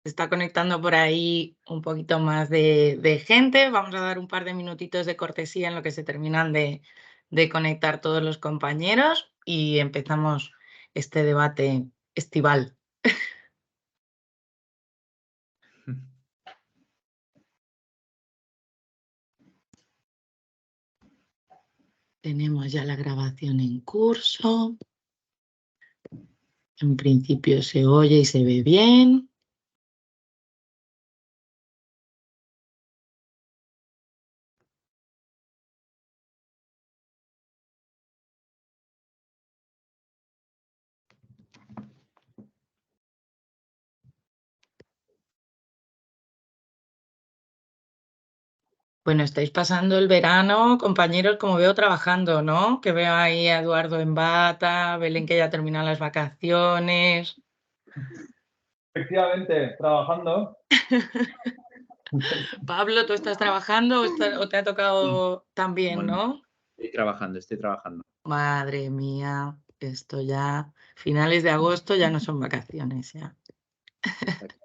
Se está conectando por ahí un poquito más de gente. Vamos a dar un par de minutitos de cortesía en lo que se terminan de conectar todos los compañeros y empezamos este debate estival. Tenemos ya la grabación en curso. En principio se oye y se ve bien. Bueno, estáis pasando el verano, compañeros, como veo, trabajando, ¿no? Que veo ahí a Eduardo en bata, Belén que ya terminado las vacaciones. Efectivamente, trabajando. Pablo, ¿tú estás trabajando o te ha tocado también, Bueno, no? estoy trabajando. Madre mía, esto ya, finales de agosto ya no son vacaciones ya.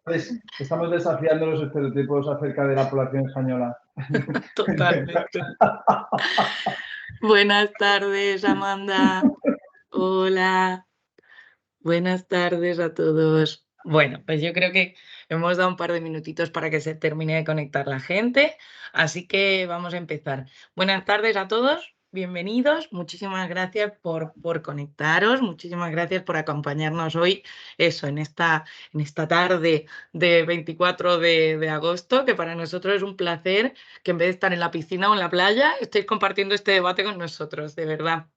Pues estamos desafiando los estereotipos acerca de la población española. Totalmente. Buenas tardes, Amanda. Hola. Buenas tardes a todos. Bueno, pues yo creo que hemos dado un par de minutitos para que se termine de conectar la gente, así que vamos a empezar. Buenas tardes a todos, bienvenidos. Muchísimas gracias por conectaros, muchísimas gracias por acompañarnos hoy, eso, en esta tarde de 24 de agosto, que para nosotros es un placer que en vez de estar en la piscina o en la playa, estéis compartiendo este debate con nosotros, de verdad.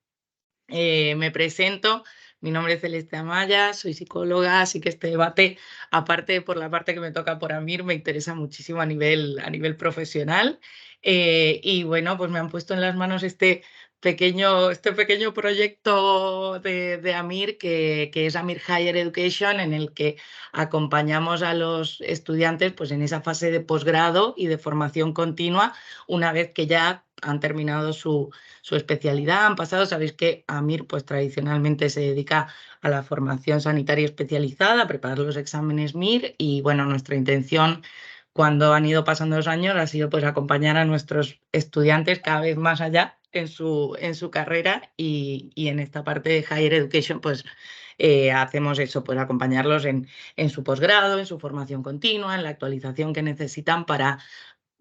Me presento, mi nombre es Celeste Amaya, soy psicóloga, así que este debate, aparte por la parte que me toca por AMIR, me interesa muchísimo a nivel profesional. Y bueno, pues me han puesto en las manos este pequeño proyecto de AMIR, que es AMIR Higher Education, en el que acompañamos a los estudiantes pues, en esa fase de posgrado y de formación continua, una vez que ya han terminado su especialidad, han pasado, sabéis que AMIR pues tradicionalmente se dedica a la formación sanitaria especializada, a preparar los exámenes MIR y bueno, nuestra intención cuando han ido pasando los años ha sido pues acompañar a nuestros estudiantes cada vez más allá en su carrera y en esta parte de Higher Education pues hacemos eso, pues acompañarlos en su posgrado, en su formación continua, en la actualización que necesitan para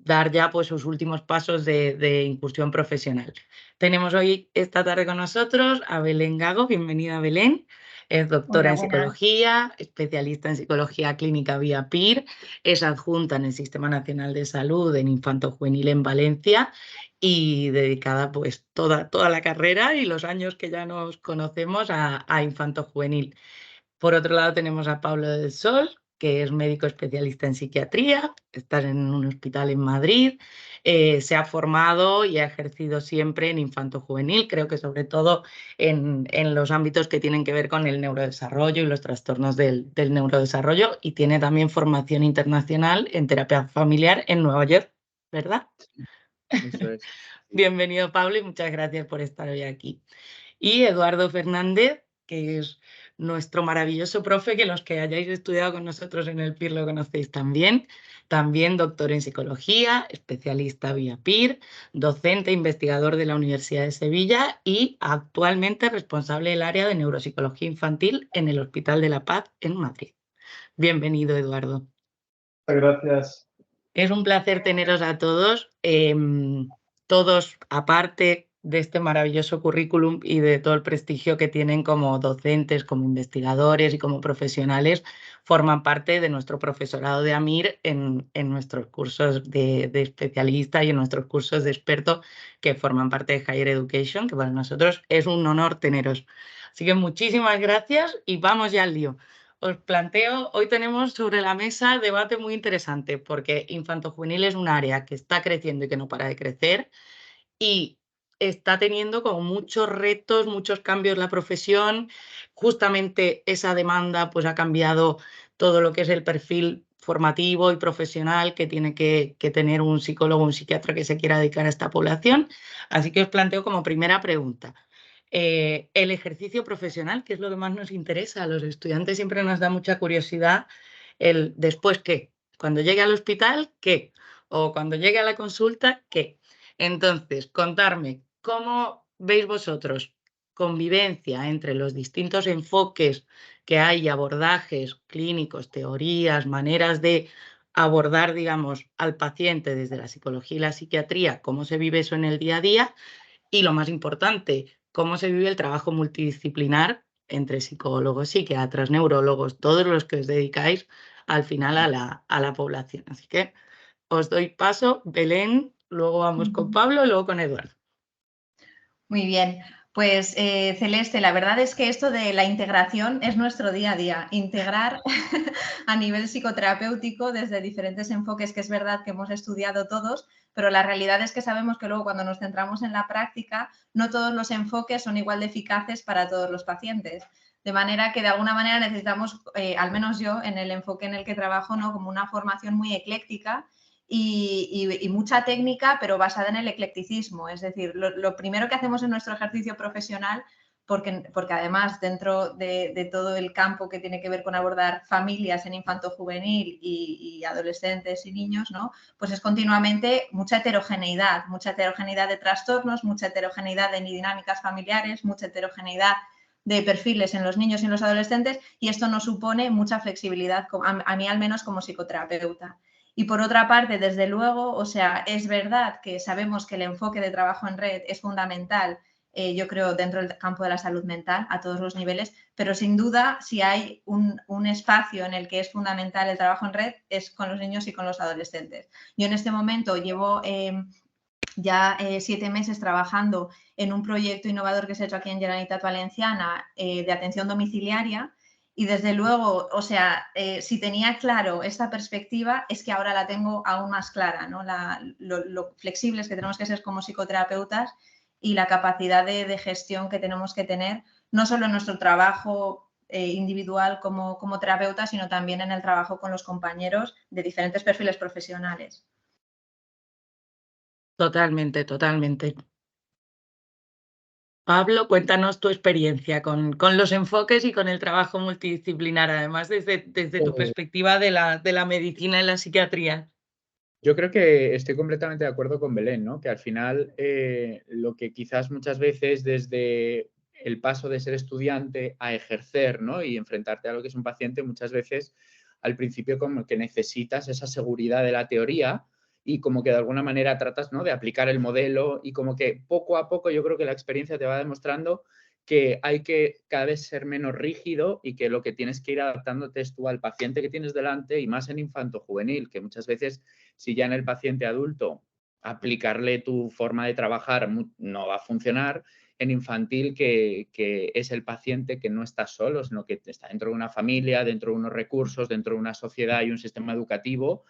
dar ya pues sus últimos pasos de incursión profesional. Tenemos hoy esta tarde con nosotros a Belén Gago. Bienvenida, Belén. Es doctora Hola, en buenas. psicología, especialista en psicología clínica vía PIR, es adjunta en el Sistema Nacional de Salud en Infanto Juvenil en Valencia y dedicada pues toda la carrera y los años que ya nos conocemos a Infanto Juvenil. Por otro lado tenemos a Pablo del Sol, que es médico especialista en psiquiatría, está en un hospital en Madrid, se ha formado y ha ejercido siempre en infanto juvenil, creo que sobre todo en los ámbitos que tienen que ver con el neurodesarrollo y los trastornos del neurodesarrollo, y tiene también formación internacional en terapia familiar en Nueva York, ¿verdad? Eso es. Bienvenido, Pablo, y muchas gracias por estar hoy aquí. Y Eduardo Fernández, que es nuestro maravilloso profe, que los que hayáis estudiado con nosotros en el PIR lo conocéis también doctor en psicología, especialista vía PIR, docente e investigador de la Universidad de Sevilla y actualmente responsable del área de neuropsicología infantil en el Hospital de la Paz en Madrid. Bienvenido, Eduardo. Muchas gracias. Es un placer teneros a todos, todos aparte de este maravilloso currículum y de todo el prestigio que tienen como docentes, como investigadores y como profesionales, forman parte de nuestro profesorado de AMIR en nuestros cursos de especialista y en nuestros cursos de experto que forman parte de Higher Education, que para nosotros es un honor teneros. Así que muchísimas gracias y vamos ya al lío. Os planteo, hoy tenemos sobre la mesa debate muy interesante porque infantojuvenil es un área que está creciendo y que no para de crecer y está teniendo como muchos retos, muchos cambios la profesión. Justamente esa demanda pues ha cambiado todo lo que es el perfil formativo y profesional que tiene que tener un psicólogo o un psiquiatra que se quiera dedicar a esta población. Así que os planteo como primera pregunta. El ejercicio profesional, que es lo que más nos interesa a los estudiantes, siempre nos da mucha curiosidad el después qué, cuando llegue al hospital, qué, o cuando llegue a la consulta, qué. Entonces, contarme cómo veis vosotros convivencia entre los distintos enfoques que hay, abordajes clínicos, teorías, maneras de abordar, digamos, al paciente desde la psicología y la psiquiatría, cómo se vive eso en el día a día y, lo más importante, cómo se vive el trabajo multidisciplinar entre psicólogos, psiquiatras, neurólogos, todos los que os dedicáis al final a la población. Así que os doy paso, Belén, luego vamos con Pablo y luego con Eduardo. Muy bien. Pues Celeste, la verdad es que esto de la integración es nuestro día a día. Integrar a nivel psicoterapéutico desde diferentes enfoques, que es verdad que hemos estudiado todos, pero la realidad es que sabemos que luego cuando nos centramos en la práctica, no todos los enfoques son igual de eficaces para todos los pacientes. De manera que de alguna manera necesitamos, al menos yo, en el enfoque en el que trabajo, ¿no? Como una formación muy ecléctica y mucha técnica, pero basada en el eclecticismo. Es decir, lo primero que hacemos en nuestro ejercicio profesional, porque además dentro de todo el campo que tiene que ver con abordar familias en infanto-juvenil y adolescentes y niños, ¿no? Pues es continuamente mucha heterogeneidad de trastornos, mucha heterogeneidad de dinámicas familiares, mucha heterogeneidad de perfiles en los niños y en los adolescentes, y esto nos supone mucha flexibilidad, a mí al menos como psicoterapeuta. Y por otra parte, desde luego, o sea, es verdad que sabemos que el enfoque de trabajo en red es fundamental, yo creo, dentro del campo de la salud mental a todos los niveles, pero sin duda, si hay un espacio en el que es fundamental el trabajo en red, es con los niños y con los adolescentes. Yo en este momento llevo ya 7 meses trabajando en un proyecto innovador que se ha hecho aquí en Generalitat Valenciana de atención domiciliaria. Y desde luego, o sea, si tenía claro esta perspectiva, es que ahora la tengo aún más clara, ¿no? Lo flexibles que tenemos que ser como psicoterapeutas y la capacidad de gestión que tenemos que tener, no solo en nuestro trabajo individual como terapeuta, sino también en el trabajo con los compañeros de diferentes perfiles profesionales. Totalmente, totalmente. Pablo, cuéntanos tu experiencia con los enfoques y con el trabajo multidisciplinar, además desde tu perspectiva de la medicina y la psiquiatría. Yo creo que estoy completamente de acuerdo con Belén, ¿no? Que al final lo que quizás muchas veces desde el paso de ser estudiante a ejercer, ¿no? Y enfrentarte a lo que es un paciente, muchas veces al principio como que necesitas esa seguridad de la teoría y como que de alguna manera tratas, ¿no? De aplicar el modelo y como que poco a poco yo creo que la experiencia te va demostrando que hay que cada vez ser menos rígido y que lo que tienes que ir adaptándote es tú al paciente que tienes delante y más en infanto-juvenil, que muchas veces si ya en el paciente adulto aplicarle tu forma de trabajar no va a funcionar, en infantil que es el paciente que no está solo, sino que está dentro de una familia, dentro de unos recursos, dentro de una sociedad y un sistema educativo,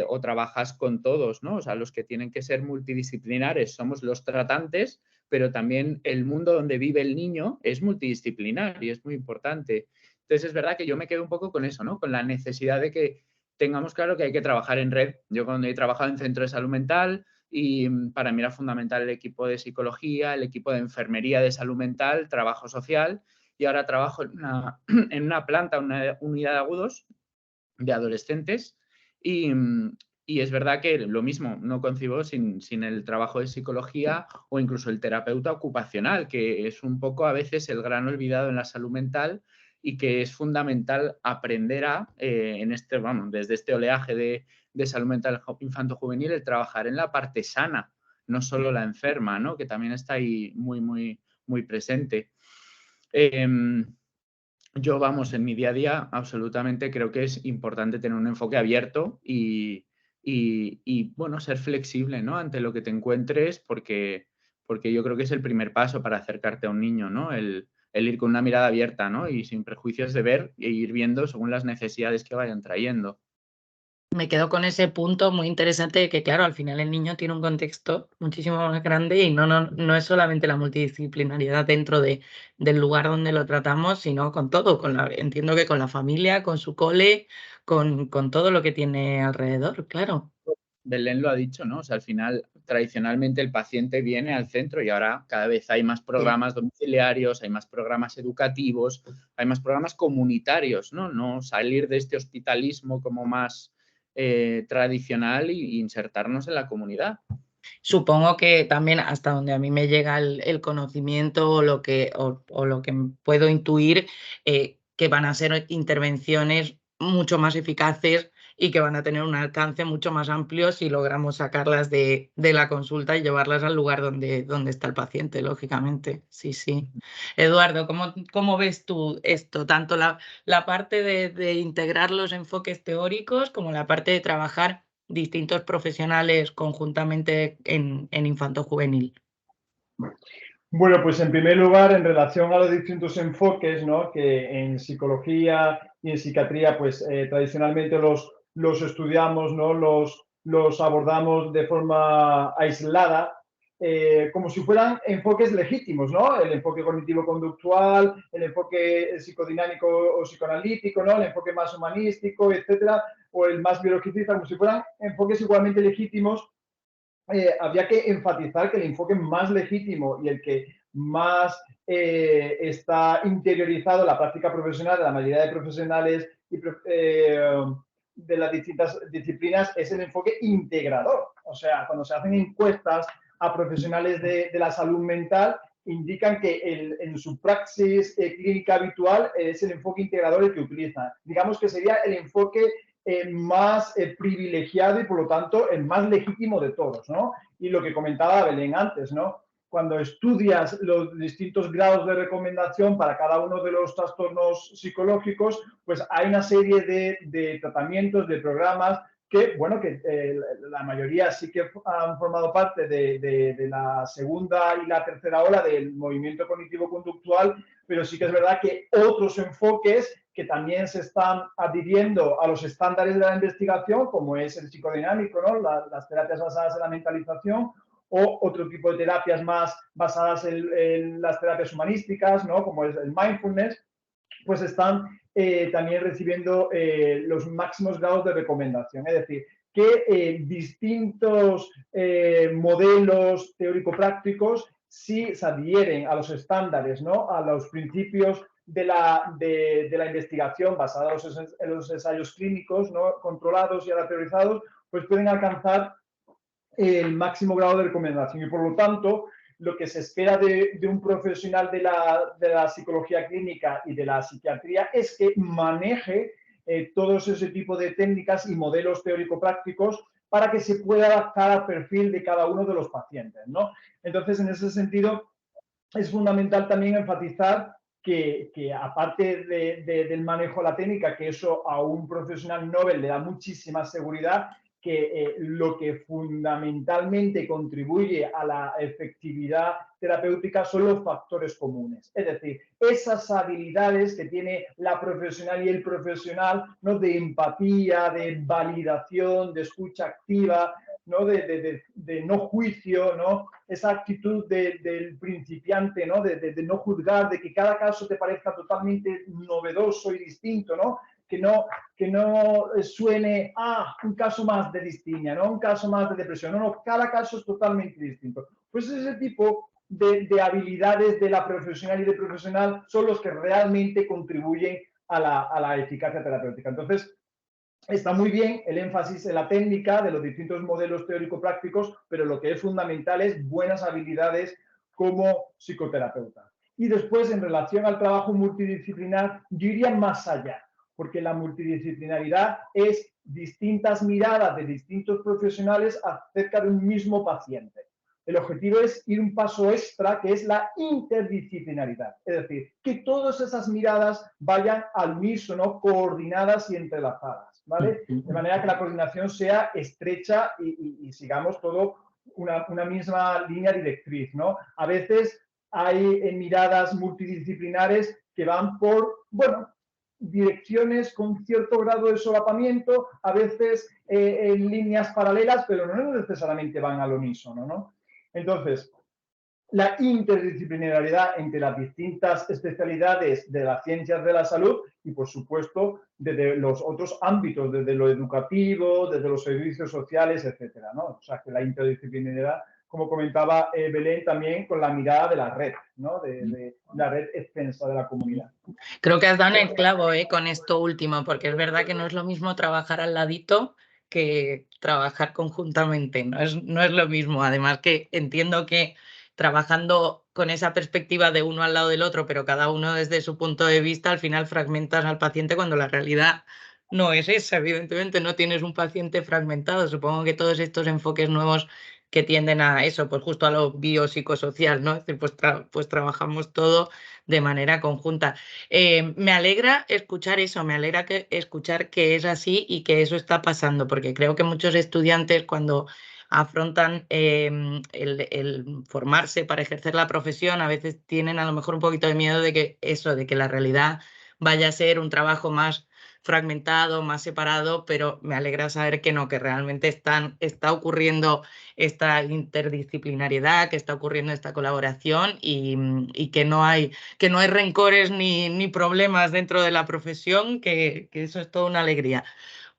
o trabajas con todos, ¿no? O sea, los que tienen que ser multidisciplinares somos los tratantes, pero también el mundo donde vive el niño es multidisciplinar y es muy importante. Entonces, es verdad que yo me quedo un poco con eso, ¿no? Con la necesidad de que tengamos claro que hay que trabajar en red. Yo cuando he trabajado en centro de salud mental y para mí era fundamental el equipo de psicología, el equipo de enfermería de salud mental, trabajo social y ahora trabajo en una planta, una unidad de agudos de adolescentes y es verdad que lo mismo, no concibo sin el trabajo de psicología o incluso el terapeuta ocupacional, que es un poco a veces el gran olvidado en la salud mental y que es fundamental aprender desde este oleaje de salud mental infanto-juvenil, el trabajar en la parte sana, no solo la enferma, ¿no? Que también está ahí muy, muy, muy presente. Yo, vamos, en mi día a día absolutamente creo que es importante tener un enfoque abierto y bueno, ser flexible, ¿no? Ante lo que te encuentres porque yo creo que es el primer paso para acercarte a un niño, ¿no? El ir con una mirada abierta, ¿no? Y sin prejuicios de ver e ir viendo según las necesidades que vayan trayendo. Me quedo con ese punto muy interesante de que, claro, al final el niño tiene un contexto muchísimo más grande y no es solamente la multidisciplinariedad dentro del lugar donde lo tratamos, sino con todo, entiendo que con la familia, con su cole, con todo lo que tiene alrededor, claro. Belén lo ha dicho, ¿no? O sea, al final tradicionalmente el paciente viene al centro y ahora cada vez hay más programas domiciliarios, hay más programas educativos, hay más programas comunitarios, ¿no? No salir de este hospitalismo como más tradicional e insertarnos en la comunidad. Supongo que también hasta donde a mí me llega el conocimiento o lo que puedo intuir, que van a ser intervenciones mucho más eficaces y que van a tener un alcance mucho más amplio si logramos sacarlas de la consulta y llevarlas al lugar donde está el paciente, lógicamente. Sí, sí. Eduardo, ¿cómo ves tú esto? Tanto la parte de integrar los enfoques teóricos como la parte de trabajar distintos profesionales conjuntamente en infanto-juvenil. Bueno, pues en primer lugar, en relación a los distintos enfoques, ¿no? Que en psicología y en psiquiatría, pues tradicionalmente los estudiamos, ¿no? Los abordamos de forma aislada, como si fueran enfoques legítimos, ¿no? El enfoque cognitivo-conductual, el enfoque psicodinámico o psicoanalítico, ¿no? El enfoque más humanístico, etcétera, o el más biologicista, como si fueran enfoques igualmente legítimos. Habría que enfatizar que el enfoque más legítimo y el que más está interiorizado en la práctica profesional de la mayoría de profesionales y de las distintas disciplinas es el enfoque integrador. O sea, cuando se hacen encuestas a profesionales de la salud mental, indican que en su praxis clínica habitual es el enfoque integrador el que utilizan. Digamos que sería el enfoque más privilegiado y, por lo tanto, el más legítimo de todos, ¿no? Y lo que comentaba Belén antes, ¿no? Cuando estudias los distintos grados de recomendación para cada uno de los trastornos psicológicos, pues hay una serie de tratamientos, de programas que, bueno, que la mayoría sí que han formado parte de la segunda y la tercera ola del movimiento cognitivo-conductual, pero sí que es verdad que otros enfoques que también se están adhiriendo a los estándares de la investigación, como es el psicodinámico, ¿no? Las terapias basadas en la mentalización, o otro tipo de terapias más basadas en las terapias humanísticas, ¿no? Como es el mindfulness, pues están también recibiendo los máximos grados de recomendación. Es decir, que distintos modelos teórico-prácticos sí se adhieren a los estándares, ¿no? A los principios de la investigación basada en los ensayos clínicos, ¿no? Controlados y aleatorizados, pues pueden alcanzar el máximo grado de recomendación. Y por lo tanto, lo que se espera de un profesional de la psicología clínica y de la psiquiatría es que maneje todos ese tipo de técnicas y modelos teórico-prácticos para que se pueda adaptar al perfil de cada uno de los pacientes, ¿no? Entonces, en ese sentido, es fundamental también enfatizar que aparte del manejo de la técnica, que eso a un profesional novel le da muchísima seguridad, que lo que fundamentalmente contribuye a la efectividad terapéutica son los factores comunes. Es decir, esas habilidades que tiene la profesional y el profesional, ¿no? De empatía, de validación, de escucha activa, ¿no? De no juicio, ¿no? Esa actitud del principiante, ¿no? De no juzgar, de que cada caso te parezca totalmente novedoso y distinto, ¿no? Que no suene, un caso más de distimia, ¿no? Un caso más de depresión. No, cada caso es totalmente distinto. Pues ese tipo de habilidades de la profesional y del profesional son los que realmente contribuyen a la eficacia terapéutica. Entonces, está muy bien el énfasis en la técnica de los distintos modelos teórico-prácticos, pero lo que es fundamental es buenas habilidades como psicoterapeuta. Y después, en relación al trabajo multidisciplinar, yo iría más allá, porque la multidisciplinaridad es distintas miradas de distintos profesionales acerca de un mismo paciente. El objetivo es ir un paso extra, que es la interdisciplinaridad. Es decir, que todas esas miradas vayan al unísono, coordinadas y entrelazadas, ¿vale? De manera que la coordinación sea estrecha y sigamos todo una misma línea directriz, ¿no? A veces hay miradas multidisciplinares que van por, bueno, direcciones con cierto grado de solapamiento, a veces en líneas paralelas, pero no necesariamente van al unísono, ¿no? Entonces, la interdisciplinariedad entre las distintas especialidades de las ciencias de la salud y, por supuesto, desde los otros ámbitos, desde lo educativo, desde los servicios sociales, etcétera, ¿no? O sea, que la interdisciplinariedad, como comentaba Belén, también con la mirada de la red, ¿no? De la red extensa de la comunidad. Creo que has dado en el clavo con esto último, porque es verdad que no es lo mismo trabajar al ladito que trabajar conjuntamente, no es lo mismo. Además que entiendo que trabajando con esa perspectiva de uno al lado del otro, pero cada uno desde su punto de vista, al final fragmentas al paciente cuando la realidad no es esa. Evidentemente no tienes un paciente fragmentado. Supongo que todos estos enfoques nuevos que tienden a eso, pues justo a lo biopsicosocial, ¿no? Es decir, pues trabajamos todo de manera conjunta. Me alegra escuchar eso, me alegra escuchar que es así y que eso está pasando, porque creo que muchos estudiantes cuando afrontan el formarse para ejercer la profesión, a veces tienen a lo mejor un poquito de miedo de que eso, de que la realidad vaya a ser un trabajo más fragmentado, más separado, pero me alegra saber que no, que realmente está ocurriendo esta interdisciplinariedad, que está ocurriendo esta colaboración y que no hay rencores ni problemas dentro de la profesión, que eso es toda una alegría.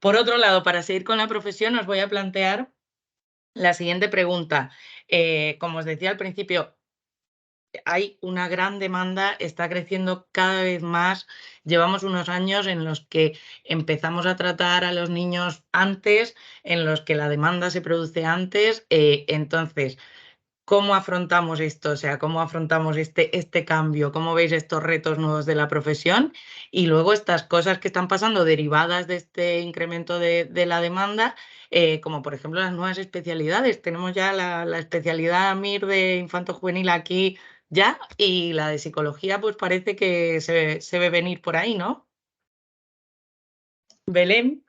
Por otro lado, para seguir con la profesión, os voy a plantear la siguiente pregunta. Como os decía al principio, hay una gran demanda, está creciendo cada vez más. Llevamos unos años en los que empezamos a tratar a los niños antes, en los que la demanda se produce antes. Entonces, ¿cómo afrontamos esto? O sea, ¿cómo afrontamos este cambio? ¿Cómo veis estos retos nuevos de la profesión? Y luego estas cosas que están pasando derivadas de este incremento de la demanda, como por ejemplo las nuevas especialidades. Tenemos ya la especialidad MIR de infanto-juvenil aquí ya y la de psicología pues parece que se ve venir por ahí, ¿no? Belén.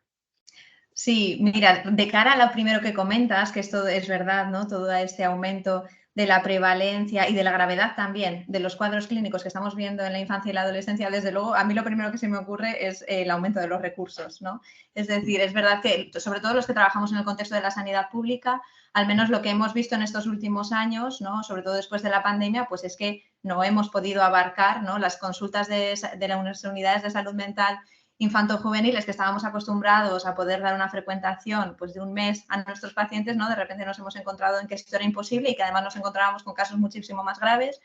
Sí, mira, de cara a lo primero que comentas, que esto es verdad, ¿no? Todo este aumento de la prevalencia y de la gravedad también de los cuadros clínicos que estamos viendo en la infancia y la adolescencia, desde luego, a mí lo primero que se me ocurre es el aumento de los recursos, ¿no? Es decir, es verdad que, sobre todo los que trabajamos en el contexto de la sanidad pública, al menos lo que hemos visto en estos últimos años, ¿no? Sobre todo después de la pandemia, pues es que no hemos podido abarcar, ¿no? Las consultas de las unidades de salud mental infanto-juveniles que estábamos acostumbrados a poder dar una frecuentación pues, de un mes a nuestros pacientes, ¿no? De repente nos hemos encontrado en que esto era imposible y que además nos encontrábamos con casos muchísimo más graves.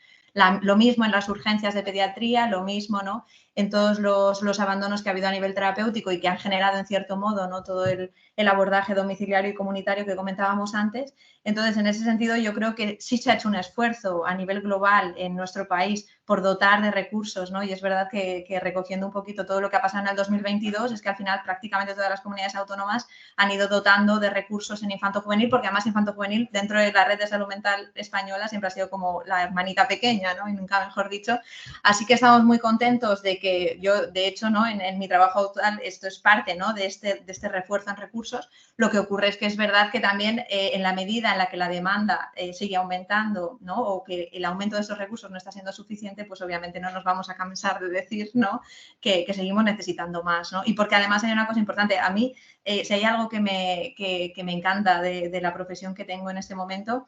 Lo mismo en las urgencias de pediatría, lo mismo, ¿no? En todos los abandonos que ha habido a nivel terapéutico y que han generado, en cierto modo, ¿no? Todo el abordaje domiciliario y comunitario que comentábamos antes. Entonces, en ese sentido, yo creo que sí se ha hecho un esfuerzo a nivel global en nuestro país por dotar de recursos, ¿no? Y es verdad que recogiendo un poquito todo lo que ha pasado en el 2022, es que al final prácticamente todas las comunidades autónomas han ido dotando de recursos en infanto-juvenil, porque además infanto-juvenil dentro de la red de salud mental española siempre ha sido como la hermanita pequeña, ¿no? Y nunca mejor dicho. Así que estamos muy contentos de que yo, de hecho, ¿no? En mi trabajo actual esto es parte, ¿no? de este refuerzo en recursos. Lo que ocurre es que es verdad que también en la medida en la que la demanda sigue aumentando, ¿no? O que el aumento de esos recursos no está siendo suficiente, pues obviamente no nos vamos a cansar de decir, ¿no? que seguimos necesitando más, ¿no? Y porque además hay una cosa importante, a mí, si hay algo que me encanta de la profesión que tengo en este momento,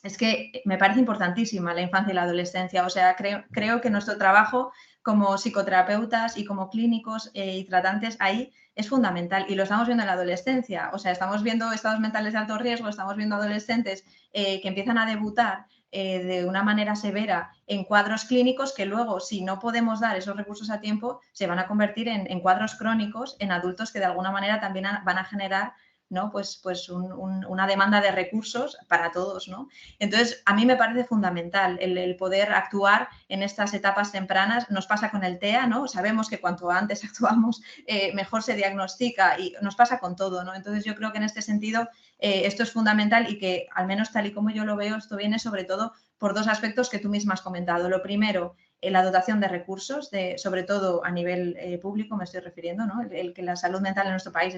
es que me parece importantísima la infancia y la adolescencia. O sea, creo que nuestro trabajo como psicoterapeutas y como clínicos y tratantes ahí es fundamental y lo estamos viendo en la adolescencia. O sea, estamos viendo estados mentales de alto riesgo, estamos viendo adolescentes que empiezan a debutar de una manera severa en cuadros clínicos que luego, si no podemos dar esos recursos a tiempo, se van a convertir en cuadros crónicos, en adultos que de alguna manera también van a generar, ¿no? pues una demanda de recursos para todos, ¿no? Entonces, a mí me parece fundamental el poder actuar en estas etapas tempranas. Nos pasa con el TEA, ¿no? Sabemos que cuanto antes actuamos, mejor se diagnostica y nos pasa con todo, ¿no? Entonces, yo creo que en este sentido esto es fundamental y que, al menos tal y como yo lo veo, esto viene sobre todo por dos aspectos que tú misma has comentado. Lo primero, la dotación de recursos, sobre todo a nivel público me estoy refiriendo, ¿no? El que la salud mental en nuestro país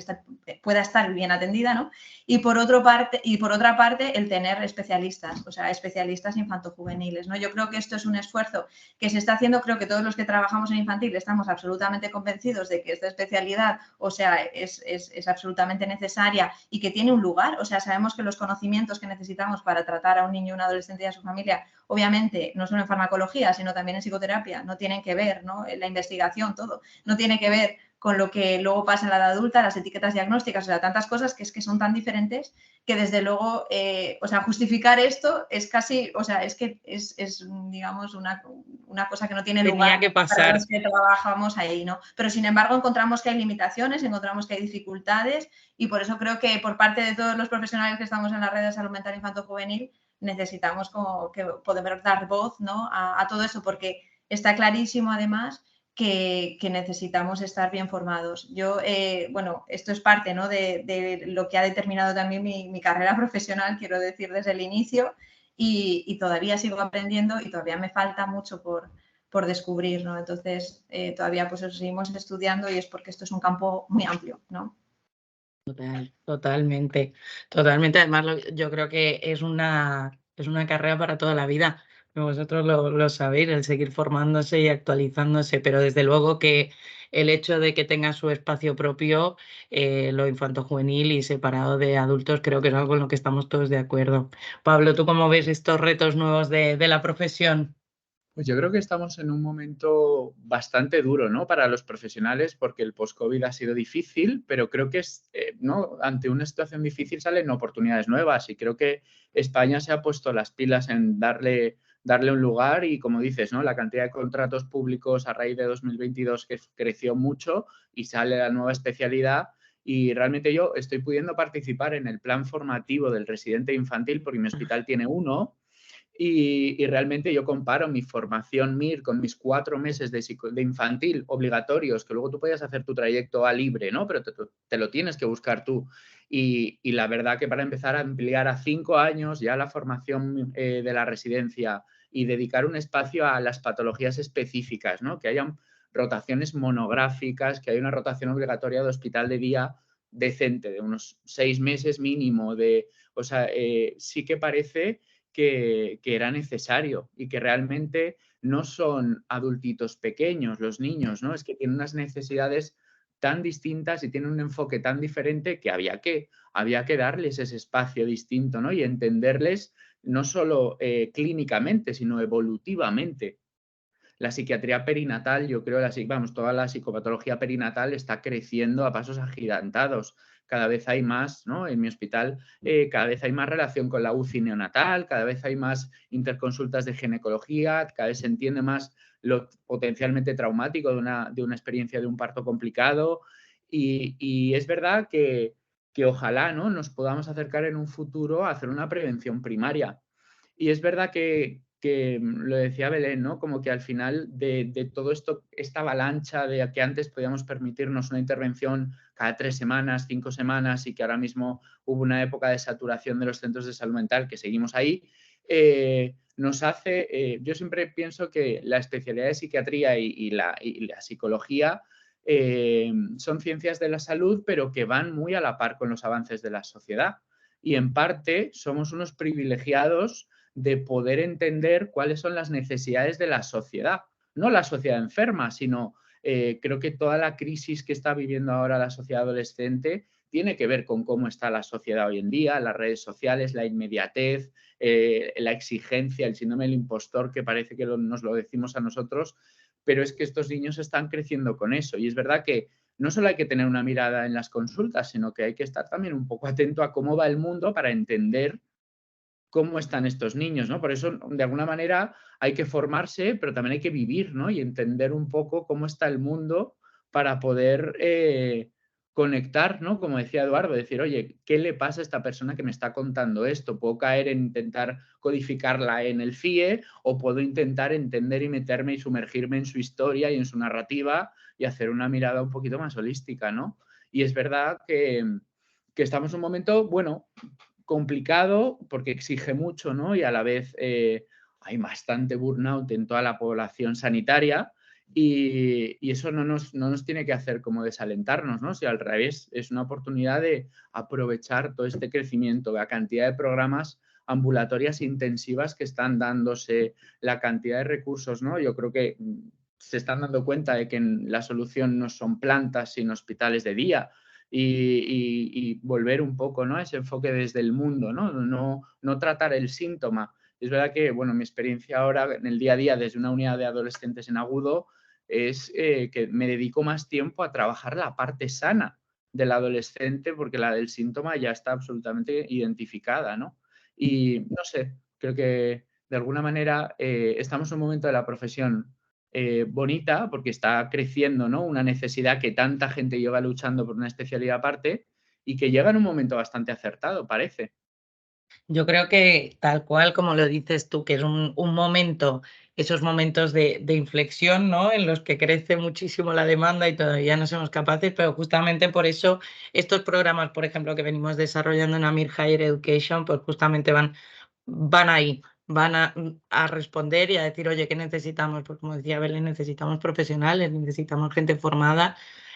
pueda estar bien atendida, ¿no? Y por otra parte, el tener especialistas, o sea, especialistas infanto-juveniles, ¿no? Yo creo que esto es un esfuerzo que se está haciendo, creo que todos los que trabajamos en infantil estamos absolutamente convencidos de que esta especialidad, o sea, es absolutamente necesaria y que tiene un lugar, o sea, sabemos que los conocimientos que necesitamos para tratar a un niño, una adolescente y a su familia obviamente, no solo en farmacología, sino también en psicoterapia, no tienen que ver, ¿no? La investigación, todo, no tiene que ver con lo que luego pasa en la edad adulta, las etiquetas diagnósticas, o sea, tantas cosas que es que son tan diferentes que desde luego, o sea, justificar esto es casi, o sea, es que es digamos, una cosa que no tiene lugar que para pasar. los que trabajamos ahí, ¿no? Pero sin embargo encontramos que hay limitaciones, encontramos que hay dificultades y por eso creo que por parte de todos los profesionales que estamos en la red de salud mental infanto-juvenil necesitamos como que poder dar voz, ¿no? a todo eso, porque está clarísimo además que necesitamos estar bien formados. Yo, bueno, esto es parte, ¿no? de lo que ha determinado también mi carrera profesional, quiero decir, desde el inicio, y todavía sigo aprendiendo y todavía me falta mucho por descubrir, ¿no? Entonces, todavía pues seguimos estudiando y es porque esto es un campo muy amplio, ¿no? Totalmente, totalmente. Además, yo creo que es una carrera para toda la vida. Vosotros lo sabéis, el seguir formándose y actualizándose, pero desde luego que el hecho de que tenga su espacio propio, lo infanto-juvenil y separado de adultos, creo que es algo en lo que estamos todos de acuerdo. Pablo, ¿tú cómo ves estos retos nuevos de la profesión? Pues yo creo que estamos en un momento bastante duro, ¿no? Para los profesionales, porque el post-COVID ha sido difícil, pero creo que ¿no? Ante una situación difícil salen oportunidades nuevas y creo que España se ha puesto las pilas en darle un lugar y, como dices, ¿no? La cantidad de contratos públicos a raíz de 2022 que creció mucho y sale la nueva especialidad. Y realmente yo estoy pudiendo participar en el plan formativo del residente infantil porque mi hospital tiene uno. Y realmente yo comparo mi formación MIR con mis 4 meses de infantil obligatorios, que luego tú podías hacer tu trayecto a libre, ¿no? Pero te lo tienes que buscar tú. Y la verdad que para empezar a ampliar a 5 años ya la formación de la residencia y dedicar un espacio a las patologías específicas, ¿no? Que hayan rotaciones monográficas, que haya una rotación obligatoria de hospital de día decente, de unos 6 meses mínimo. O sea, sí que parece que era necesario y que realmente no son adultitos pequeños los niños, ¿no? Es que tienen unas necesidades tan distintas y tienen un enfoque tan diferente que había que darles ese espacio distinto, ¿no? Y entenderles no solo clínicamente, sino evolutivamente. La psiquiatría perinatal, yo creo, toda la psicopatología perinatal está creciendo a pasos agigantados. Cada vez hay más, ¿no? En mi hospital, cada vez hay más relación con la UCI neonatal, cada vez hay más interconsultas de ginecología, cada vez se entiende más lo potencialmente traumático de una experiencia de un parto complicado. Y es verdad que ojalá, ¿no? Nos podamos acercar en un futuro a hacer una prevención primaria. Y es verdad que lo decía Belén, ¿no? Como que al final de todo esto, esta avalancha de que antes podíamos permitirnos una intervención cada 3 semanas, 5 semanas y que ahora mismo hubo una época de saturación de los centros de salud mental, que seguimos ahí, nos hace, yo siempre pienso que la especialidad de psiquiatría y la psicología son ciencias de la salud, pero que van muy a la par con los avances de la sociedad. Y en parte somos unos privilegiados de poder entender cuáles son las necesidades de la sociedad. No la sociedad enferma, sino creo que toda la crisis que está viviendo ahora la sociedad adolescente tiene que ver con cómo está la sociedad hoy en día, las redes sociales, la inmediatez, la exigencia, el síndrome del impostor, que parece que nos lo decimos a nosotros, pero es que estos niños están creciendo con eso. Y es verdad que no solo hay que tener una mirada en las consultas, sino que hay que estar también un poco atento a cómo va el mundo para entender cómo están estos niños, ¿no? Por eso, de alguna manera, hay que formarse, pero también hay que vivir, ¿no? Y entender un poco cómo está el mundo para poder conectar, ¿no? Como decía Eduardo, decir, oye, ¿qué le pasa a esta persona que me está contando esto? ¿Puedo caer en intentar codificarla en el FIE o puedo intentar entender y meterme y sumergirme en su historia y en su narrativa y hacer una mirada un poquito más holística, ¿no? Y es verdad que estamos en un momento, bueno, complicado porque exige mucho, ¿no? Y a la vez hay bastante burnout en toda la población sanitaria y eso no nos tiene que hacer como desalentarnos, ¿no? Si al revés, es una oportunidad de aprovechar todo este crecimiento, la cantidad de programas ambulatorias intensivas que están dándose, la cantidad de recursos, ¿no? Yo creo que se están dando cuenta de que la solución no son plantas, sino hospitales de día, y volver un poco, ¿no? A ese enfoque desde el mundo, ¿no? No tratar el síntoma. Es verdad que, bueno, mi experiencia ahora en el día a día desde una unidad de adolescentes en agudo es que me dedico más tiempo a trabajar la parte sana del adolescente porque la del síntoma ya está absolutamente identificada, ¿no? Y no sé, creo que de alguna manera estamos en un momento de la profesión bonita porque está creciendo, ¿no? Una necesidad que tanta gente lleva luchando por una especialidad aparte y que llega en un momento bastante acertado, parece. Yo creo que tal cual como lo dices tú, que es un momento, esos momentos de inflexión, ¿no? En los que crece muchísimo la demanda y todavía no somos capaces, pero justamente por eso estos programas, por ejemplo, que venimos desarrollando en Amir Higher Education, pues justamente van ahí, van a responder y a decir, oye, ¿qué necesitamos? Pues como decía Belén, necesitamos profesionales, necesitamos gente formada.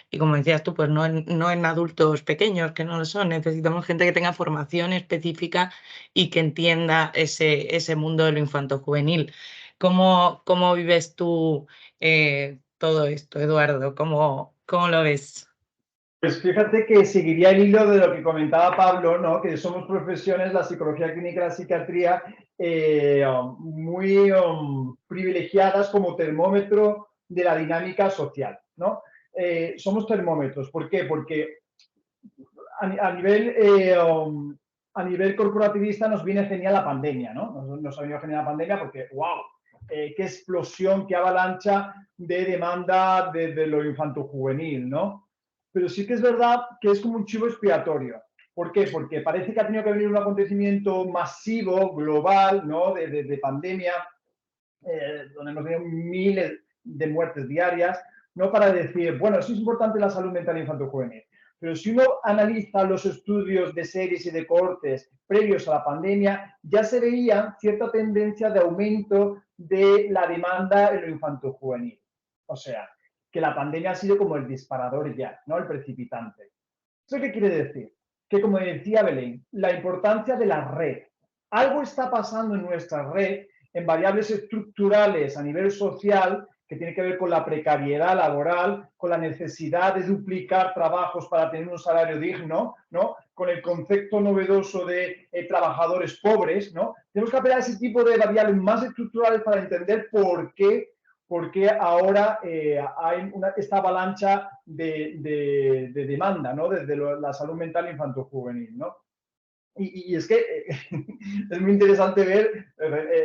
Y como decías tú, pues no en adultos pequeños, que no lo son, necesitamos gente que tenga formación específica y que entienda ese mundo de lo infantojuvenil. ¿Cómo vives tú todo esto, Eduardo? ¿Cómo lo ves? Pues fíjate que seguiría el hilo de lo que comentaba Pablo, ¿no? Que somos profesiones, la psicología clínica y la psiquiatría, muy privilegiadas como termómetro de la dinámica social, ¿no? Somos termómetros. ¿Por qué? Porque a nivel corporativista nos viene genial la pandemia, ¿no? Nos ha venido genial la pandemia porque, wow, qué explosión, qué avalancha de demanda de lo infantojuvenil, ¿no? Pero sí que es verdad que es como un chivo expiatorio. ¿Por qué? Porque parece que ha tenido que venir un acontecimiento masivo, global, ¿no? De pandemia, donde hemos tenido miles de muertes diarias, no para decir, bueno, sí es importante la salud mental infantil-juvenil, pero si uno analiza los estudios de series y de cohortes previos a la pandemia, ya se veía cierta tendencia de aumento de la demanda en lo infantil-juvenil. O sea, que la pandemia ha sido como el disparador ya, ¿no? El precipitante. ¿Eso qué quiere decir? Que, como decía Belén, la importancia de la red. Algo está pasando en nuestra red en variables estructurales a nivel social que tiene que ver con la precariedad laboral, con la necesidad de duplicar trabajos para tener un salario digno, ¿no? Con el concepto novedoso de trabajadores pobres, ¿no? Tenemos que apelar a ese tipo de variables más estructurales para entender por qué ahora hay esta avalancha de demanda, ¿no? Desde la salud mental infantil-juvenil, ¿no? Y es que es muy interesante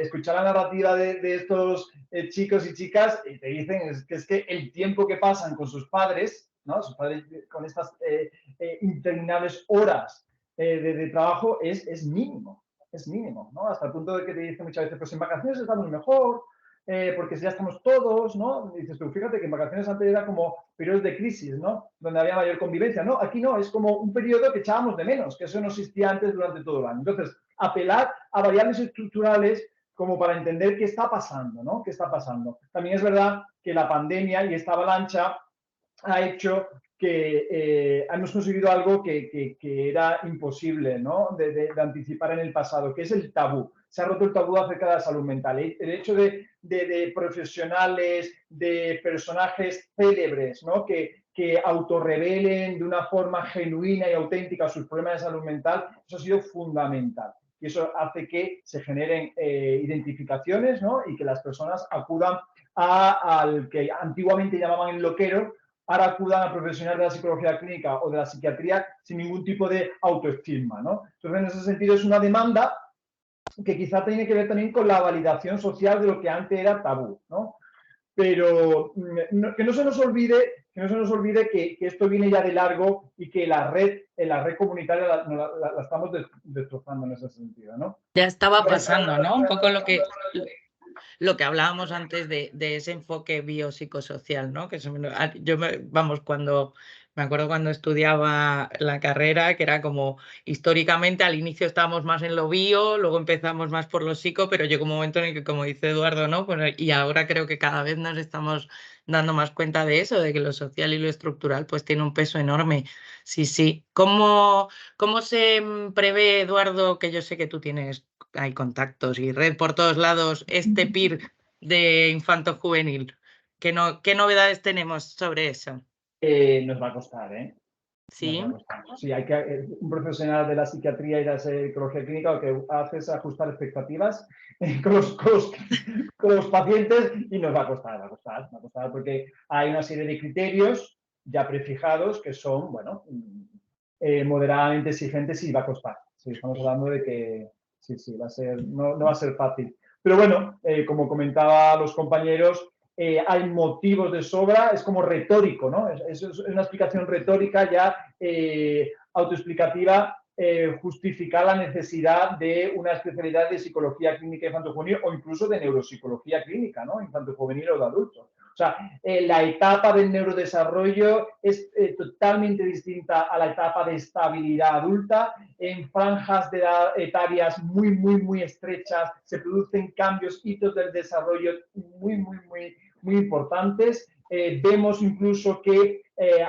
escuchar la narrativa de estos chicos y chicas y te dicen es que el tiempo que pasan con sus padres, ¿no? Sus padres con estas interminables horas de trabajo es mínimo, ¿no? Hasta el punto de que te dicen muchas veces, pues en vacaciones estamos mejor, porque ya estamos todos, ¿no? Dices tú, fíjate que en vacaciones antes era como periodos de crisis, ¿no? Donde había mayor convivencia. No, aquí no, es como un periodo que echábamos de menos, que eso no existía antes durante todo el año. Entonces, apelar a variables estructurales como para entender qué está pasando, ¿no? ¿Qué está pasando? También es verdad que la pandemia y esta avalancha ha hecho que hemos conseguido algo que era imposible, ¿no? de anticipar en el pasado, que es el tabú. Se ha roto el tabú acerca de la salud mental. El hecho de profesionales, de personajes célebres, ¿no? que autorrevelen de una forma genuina y auténtica sus problemas de salud mental, eso ha sido fundamental. Y eso hace que se generen identificaciones, ¿no? Y que las personas acudan al que antiguamente llamaban el loquero, ahora acudan a profesionales de la psicología clínica o de la psiquiatría sin ningún tipo de autoestima, ¿no? Entonces, en ese sentido, es una demanda que quizá tiene que ver también con la validación social de lo que antes era tabú, ¿no? Pero que no se nos olvide que esto viene ya de largo y que la red comunitaria la estamos destrozando en ese sentido, ¿no? Ya estaba pasando, ¿no? Un poco lo que hablábamos antes de ese enfoque biopsicosocial, ¿no? Que me acuerdo cuando estudiaba la carrera, que era como históricamente al inicio estábamos más en lo bio, luego empezamos más por lo psico, pero llegó un momento en el que, como dice Eduardo, ¿no? Pues, y ahora creo que cada vez nos estamos dando más cuenta de eso, de que lo social y lo estructural pues tiene un peso enorme. Sí, sí. ¿Cómo se prevé, Eduardo, que yo sé que tú hay contactos y red por todos lados, este PIR de infanto-juvenil? ¿Qué novedades tenemos sobre eso? Nos va a costar, ¿eh? Sí. Sí, un profesional de la psiquiatría y de la psicología clínica lo que hace es ajustar expectativas con los pacientes y nos va a costar, porque hay una serie de criterios ya prefijados que son, bueno, moderadamente exigentes y va a costar. Sí, estamos hablando de que sí, no va a ser fácil. Pero bueno, como comentaba los compañeros, hay motivos de sobra, es como retórico, ¿no? Es una explicación retórica ya autoexplicativa, justificar la necesidad de una especialidad de psicología clínica infanto-juvenil o incluso de neuropsicología clínica, ¿no? Infanto-juvenil o de adultos. O sea, la etapa del neurodesarrollo es totalmente distinta a la etapa de estabilidad adulta. En franjas de edad etarias muy estrechas se producen cambios, hitos del desarrollo muy importantes. Vemos incluso que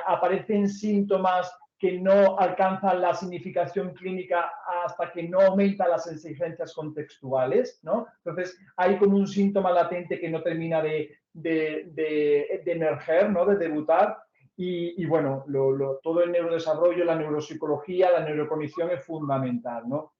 aparecen síntomas que no alcanzan la significación clínica hasta que no aumentan las exigencias contextuales, ¿no? Entonces, hay como un síntoma latente que no termina de emerger, ¿no? De debutar. Y bueno, todo el neurodesarrollo, la neuropsicología, la neurocognición es fundamental, ¿no?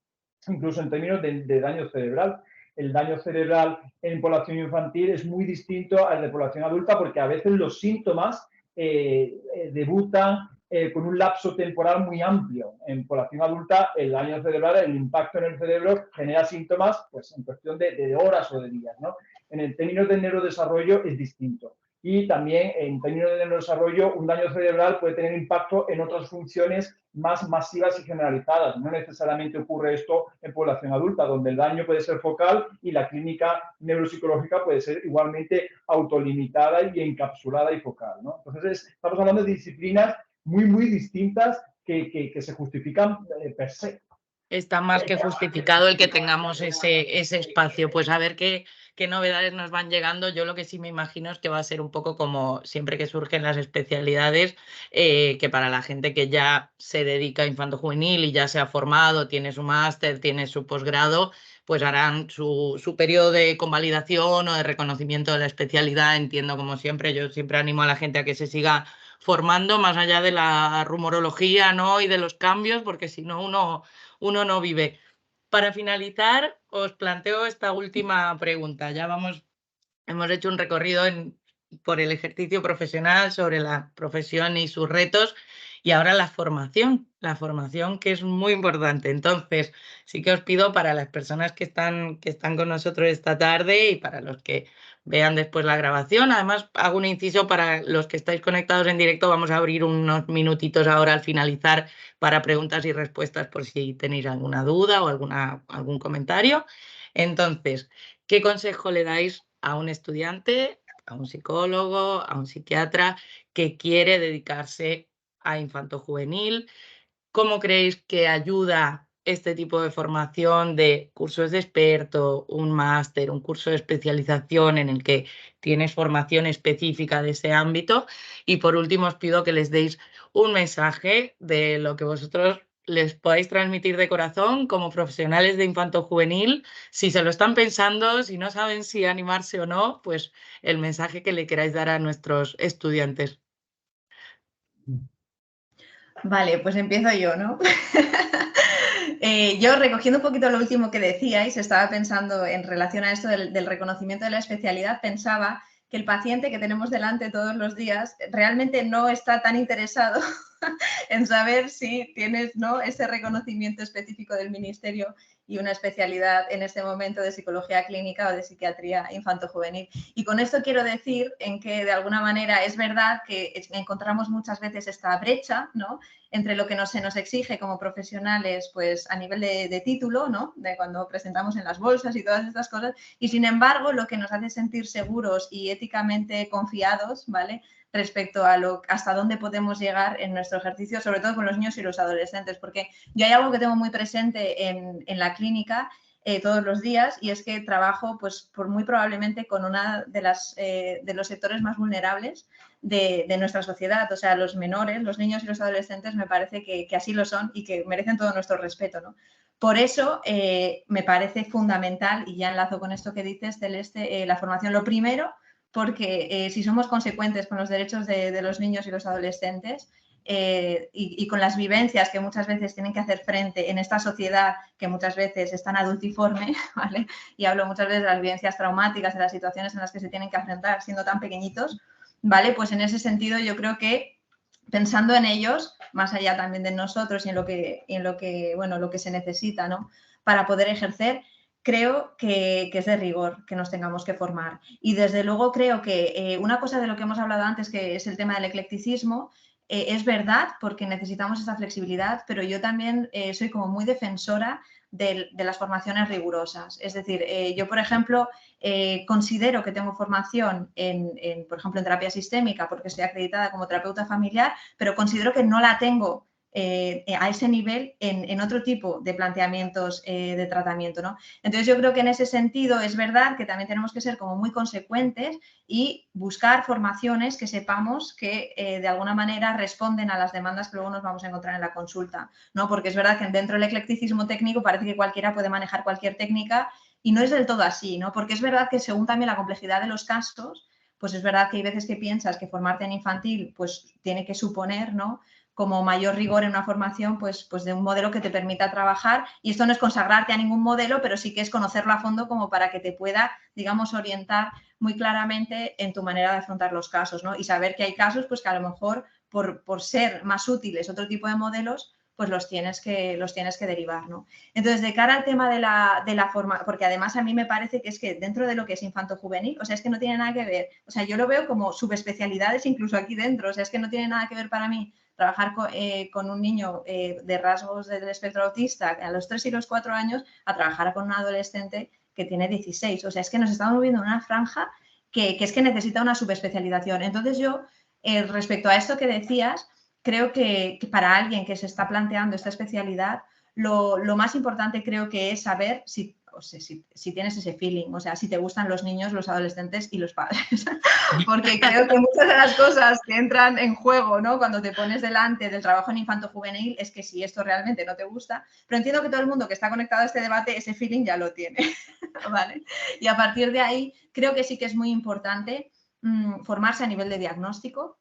Incluso en términos de daño cerebral. El daño cerebral en población infantil es muy distinto al de población adulta porque a veces los síntomas debutan con un lapso temporal muy amplio. En población adulta, el daño cerebral, el impacto en el cerebro genera síntomas pues, en cuestión de horas o de días, ¿no? En el términos del neurodesarrollo es distinto. Y también en términos de neurodesarrollo, un daño cerebral puede tener impacto en otras funciones más masivas y generalizadas. No necesariamente ocurre esto en población adulta, donde el daño puede ser focal y la clínica neuropsicológica puede ser igualmente autolimitada y encapsulada y focal, ¿no? Entonces, estamos hablando de disciplinas muy distintas que se justifican per se. Está más que justificado el que tengamos ese espacio. Pues a ver qué novedades nos van llegando. Yo lo que sí me imagino es que va a ser un poco como siempre que surgen las especialidades, que para la gente que ya se dedica a infanto-juvenil y ya se ha formado, tiene su máster, tiene su posgrado, pues harán su periodo de convalidación o de reconocimiento de la especialidad. Entiendo, como siempre, yo siempre animo a la gente a que se siga formando más allá de la rumorología, ¿no? Y de los cambios, porque si no uno no vive. Para finalizar, os planteo esta última pregunta. Ya hemos hecho un recorrido por el ejercicio profesional sobre la profesión y sus retos y ahora la formación que es muy importante. Entonces, sí que os pido para las personas que están con nosotros esta tarde y para los que vean después la grabación, además hago un inciso para los que estáis conectados en directo, vamos a abrir unos minutitos ahora al finalizar para preguntas y respuestas por si tenéis alguna duda o algún comentario. Entonces, ¿qué consejo le dais a un estudiante, a un psicólogo, a un psiquiatra que quiere dedicarse a infanto-juvenil? ¿Cómo creéis que ayuda este tipo de formación de cursos de experto, un máster, un curso de especialización en el que tienes formación específica de ese ámbito? Y por último os pido que les deis un mensaje de lo que vosotros les podáis transmitir de corazón como profesionales de infanto-juvenil. Si se lo están pensando, si no saben si animarse o no, pues el mensaje que le queráis dar a nuestros estudiantes. Vale, pues empiezo yo, ¿no? Yo, recogiendo un poquito lo último que decíais, estaba pensando en relación a esto del reconocimiento de la especialidad, pensaba que el paciente que tenemos delante todos los días realmente no está tan interesado en saber si tienes, ¿no?, ese reconocimiento específico del ministerio y una especialidad en este momento de psicología clínica o de psiquiatría infanto-juvenil. Y con esto quiero decir en que de alguna manera es verdad que encontramos muchas veces esta brecha, ¿no?, entre lo que se nos exige como profesionales, pues a nivel de título, ¿no?, de cuando presentamos en las bolsas y todas estas cosas, y sin embargo lo que nos hace sentir seguros y éticamente confiados, ¿vale?, respecto a hasta dónde podemos llegar en nuestro ejercicio, sobre todo con los niños y los adolescentes, porque yo hay algo que tengo muy presente en la clínica todos los días, y es que trabajo pues muy probablemente con una de los sectores más vulnerables de nuestra sociedad, o sea, los menores, los niños y los adolescentes me parece que así lo son y que merecen todo nuestro respeto, ¿no? Por eso me parece fundamental, y ya enlazo con esto que dices, Celeste, la formación. Lo primero, porque si somos consecuentes con los derechos de los niños y los adolescentes, y con las vivencias que muchas veces tienen que hacer frente en esta sociedad que muchas veces es tan adultiforme, ¿vale? Y hablo muchas veces de las vivencias traumáticas, de las situaciones en las que se tienen que enfrentar siendo tan pequeñitos, ¿vale? Pues en ese sentido yo creo que pensando en ellos, más allá también de nosotros y en lo que, bueno, lo que se necesita, ¿no? Para poder ejercer, creo que es de rigor que nos tengamos que formar. Y desde luego creo que una cosa de lo que hemos hablado antes, que es el tema del eclecticismo, es verdad porque necesitamos esa flexibilidad, pero yo también soy como muy defensora de las formaciones rigurosas. Es decir, yo, por ejemplo, considero que tengo formación por ejemplo, en terapia sistémica porque estoy acreditada como terapeuta familiar, pero considero que no la tengo a ese nivel en otro tipo de planteamientos de tratamiento, ¿no? Entonces yo creo que en ese sentido es verdad que también tenemos que ser como muy consecuentes y buscar formaciones que sepamos que de alguna manera responden a las demandas que luego nos vamos a encontrar en la consulta, ¿no? Porque es verdad que dentro del eclecticismo técnico parece que cualquiera puede manejar cualquier técnica y no es del todo así, ¿no? Porque es verdad que según también la complejidad de los casos, pues es verdad que hay veces que piensas que formarte en infantil pues tiene que suponer, ¿no?, como mayor rigor en una formación, pues de un modelo que te permita trabajar. Y esto no es consagrarte a ningún modelo, pero sí que es conocerlo a fondo como para que te pueda, digamos, orientar muy claramente en tu manera de afrontar los casos, ¿no? Y saber que hay casos, pues que a lo mejor por ser más útiles otro tipo de modelos, pues los tienes que derivar, ¿no? Entonces, de cara al tema de la forma, porque además a mmí me parece que es que dentro de lo que es infanto-juvenil, o sea, es que no tiene nada que ver, o sea, yo lo veo como subespecialidades incluso aquí dentro, o sea, es que no tiene nada que ver para mí trabajar con un niño de rasgos del espectro autista a los 3 y los 4 años a trabajar con un adolescente que tiene 16. O sea, es que nos estamos moviendo en una franja que es que necesita una subespecialización. Entonces yo, respecto a esto que decías, creo que para alguien que se está planteando esta especialidad, lo más importante creo que es saber si tienes ese feeling, o sea, si te gustan los niños, los adolescentes y los padres. Porque creo que muchas de las cosas que entran en juego, ¿no?, cuando te pones delante del trabajo en infanto-juvenil es que si esto realmente no te gusta, pero entiendo que todo el mundo que está conectado a este debate, ese feeling ya lo tiene, ¿vale? Y a partir de ahí, creo que sí que es muy importante formarse a nivel de diagnóstico.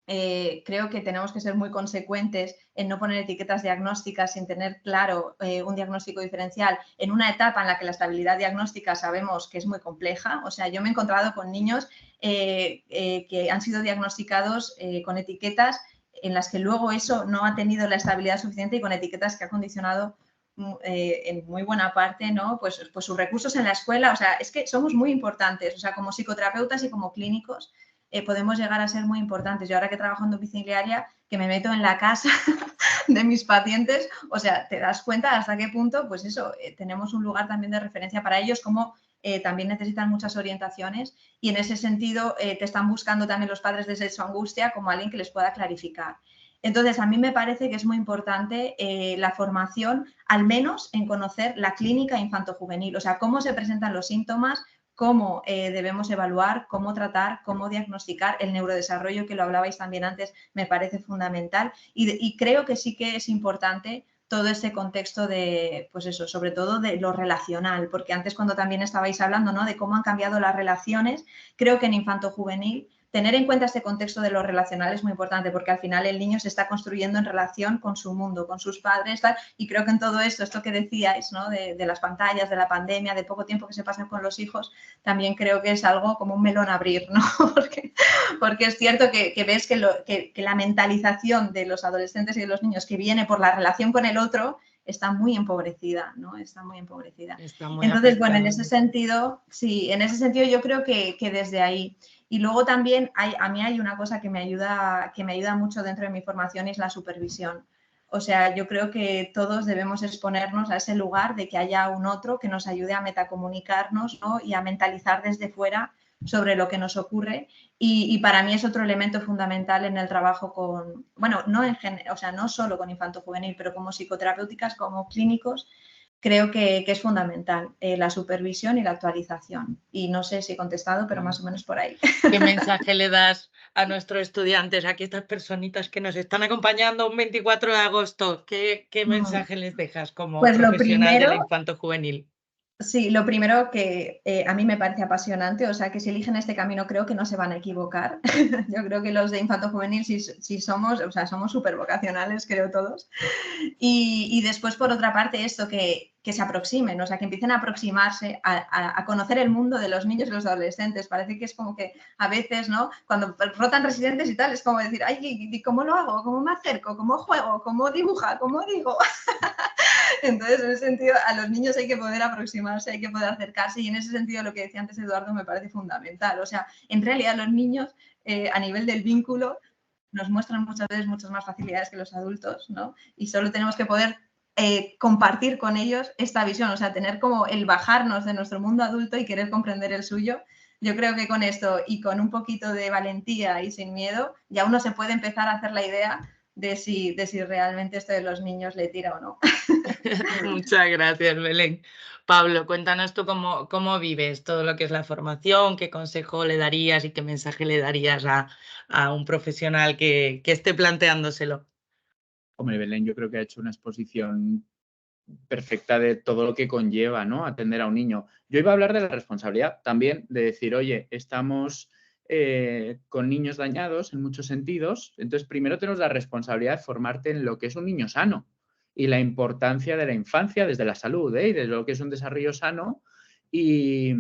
Creo que tenemos que ser muy consecuentes en no poner etiquetas diagnósticas sin tener claro un diagnóstico diferencial en una etapa en la que la estabilidad diagnóstica sabemos que es muy compleja. O sea, yo me he encontrado con niños que han sido diagnosticados con etiquetas en las que luego eso no ha tenido la estabilidad suficiente y con etiquetas que ha condicionado en muy buena parte, ¿no?, pues sus recursos en la escuela. O sea, es que somos muy importantes, o sea, como psicoterapeutas y como clínicos podemos llegar a ser muy importantes. Yo ahora que trabajo en domiciliaria, que me meto en la casa de mis pacientes, o sea, te das cuenta hasta qué punto, pues eso, tenemos un lugar también de referencia para ellos, como también necesitan muchas orientaciones y en ese sentido te están buscando también los padres desde su angustia como alguien que les pueda clarificar. Entonces, a mí me parece que es muy importante la formación, al menos en conocer la clínica infanto-juvenil, o sea, cómo se presentan los síntomas, cómo debemos evaluar, cómo tratar, cómo diagnosticar el neurodesarrollo, que lo hablabais también antes, me parece fundamental y creo que sí que es importante todo este contexto de, pues eso, sobre todo de lo relacional, porque antes cuando también estabais hablando, ¿no?, de cómo han cambiado las relaciones, creo que en infanto-juvenil tener en cuenta este contexto de lo relacional es muy importante porque al final el niño se está construyendo en relación con su mundo, con sus padres, tal, y creo que en todo esto que decíais, ¿no?, de las pantallas, de la pandemia, de poco tiempo que se pasa con los hijos, también creo que es algo como un melón a abrir, ¿no? porque es cierto que ves que la mentalización de los adolescentes y de los niños que viene por la relación con el otro está muy empobrecida, ¿no? Está muy empobrecida. Está muy Entonces, afectada. bueno, en ese sentido, sí, en ese sentido yo creo que desde ahí. Y luego también a mí hay una cosa que me ayuda mucho dentro de mi formación y es la supervisión. O sea, yo creo que todos debemos exponernos a ese lugar de que haya un otro que nos ayude a metacomunicarnos, ¿no?, y a mentalizar desde fuera sobre lo que nos ocurre. Y para mí es otro elemento fundamental en el trabajo con, bueno, no solo con infanto-juvenil, pero como psicoterapéuticas, como clínicos, creo que es fundamental la supervisión y la actualización. Y no sé si he contestado, pero más o menos por ahí. ¿Qué mensaje le das a nuestros estudiantes, aquí estas personitas que nos están acompañando un 24 de agosto? ¿Qué mensaje les dejas como Pues lo profesional de la primero, infanto-juvenil? Sí, lo primero que a mí me parece apasionante, o sea, que si eligen este camino creo que no se van a equivocar. Yo creo que los de infanto juvenil sí somos, o sea, somos súper vocacionales, creo todos. Y después, por otra parte, esto que se aproximen, o sea, que empiecen a aproximarse a conocer el mundo de los niños y los adolescentes. Parece que es como que a veces, ¿no? Cuando rotan residentes y tal, es como decir, ay, ¿cómo lo hago? ¿Cómo me acerco? ¿Cómo juego? ¿Cómo dibuja? ¿Cómo digo? Entonces, en ese sentido, a los niños hay que poder aproximarse, hay que poder acercarse y en ese sentido lo que decía antes Eduardo me parece fundamental. O sea, en realidad los niños a nivel del vínculo nos muestran muchas veces muchas más facilidades que los adultos, ¿no? Y solo tenemos que poder compartir con ellos esta visión, o sea, tener como el bajarnos de nuestro mundo adulto y querer comprender el suyo. Yo creo que con esto y con un poquito de valentía y sin miedo, ya uno se puede empezar a hacer la idea de si realmente esto de los niños le tira o no. Muchas gracias, Belén. Pablo, cuéntanos tú cómo vives todo lo que es la formación, qué consejo le darías y qué mensaje le darías a un profesional que esté planteándoselo. Hombre, Belén, yo creo que ha hecho una exposición perfecta de todo lo que conlleva, ¿no? Atender a un niño. Yo iba a hablar de la responsabilidad también, de decir, oye, estamos con niños dañados en muchos sentidos, entonces primero tenemos la responsabilidad de formarte en lo que es un niño sano y la importancia de la infancia desde la salud, y de lo que es un desarrollo sano y,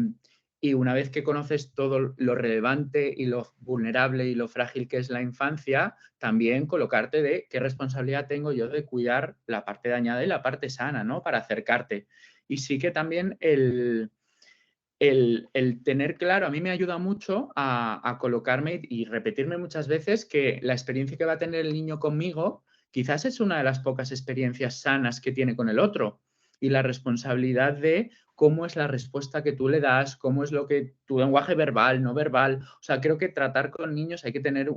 y una vez que conoces todo lo relevante y lo vulnerable y lo frágil que es la infancia, también colocarte de qué responsabilidad tengo yo de cuidar la parte dañada y la parte sana, ¿no? Para acercarte. Y sí que también el tener claro, a mí me ayuda mucho a colocarme y repetirme muchas veces que la experiencia que va a tener el niño conmigo quizás es una de las pocas experiencias sanas que tiene con el otro. Y la responsabilidad de cómo es la respuesta que tú le das, cómo es lo que tu lenguaje verbal, no verbal. O sea, creo que tratar con niños hay que tener